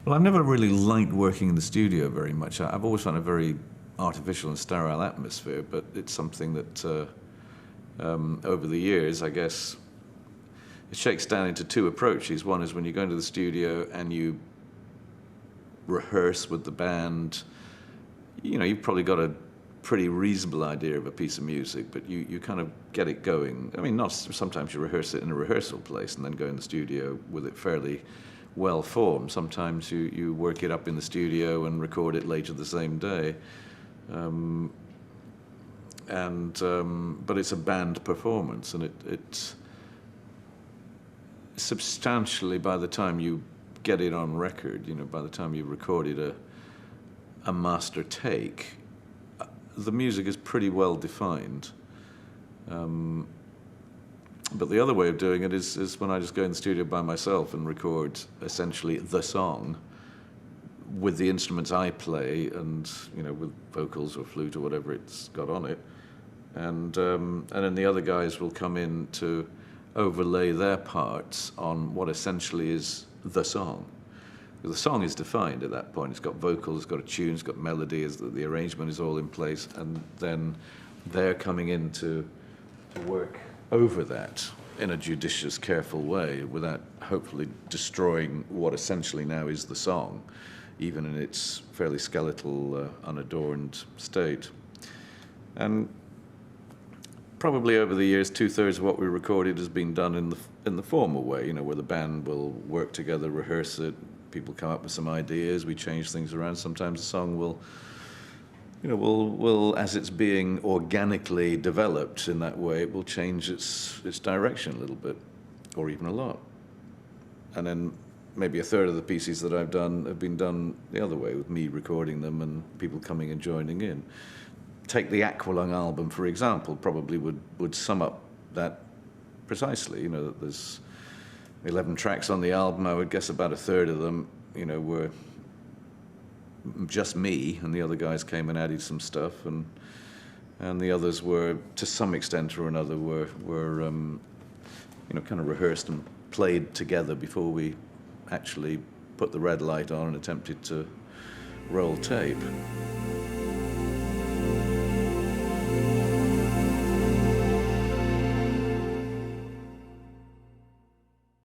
Well, I've never really liked working in the studio very much. I've always found a very artificial and sterile atmosphere, but it's something that over the years, I guess, it shakes down into two approaches. One is when you go into the studio and you rehearse with the band, you've probably got a pretty reasonable idea of a piece of music, but you kind of get it going. I mean, not sometimes you rehearse it in a rehearsal place and then go in the studio with it fairly well formed. Sometimes you work it up in the studio and record it later the same day. But it's a band performance, and it's substantially, by the time you get it on record, by the time you've recorded a master take, the music is pretty well defined. But the other way of doing it is when I just go in the studio by myself and record essentially the song with the instruments I play and, with vocals or flute or whatever it's got on it. And then the other guys will come in to overlay their parts on what essentially is the song. The song is defined at that point. It's got vocals, it's got a tune, it's got melody, the arrangement is all in place, and then they're coming in to work over that in a judicious, careful way without hopefully destroying what essentially now is the song, even in its fairly skeletal, unadorned state. And probably over the years, 2/3 of what we recorded has been done in the formal way, where the band will work together, rehearse it, people come up with some ideas, we change things around. Sometimes the song will, as it's being organically developed in that way, it will change its direction a little bit, or even a lot. And then maybe 1/3 of the pieces that I've done have been done the other way, with me recording them and people coming and joining in. Take the Aqualung album, for example, probably would sum up that precisely. That there's 11 tracks on the album. I would guess about 1/3 of them, were just me, and the other guys came and added some stuff, and the others were, to some extent or another, were kind of rehearsed and played together before we actually put the red light on and attempted to roll tape.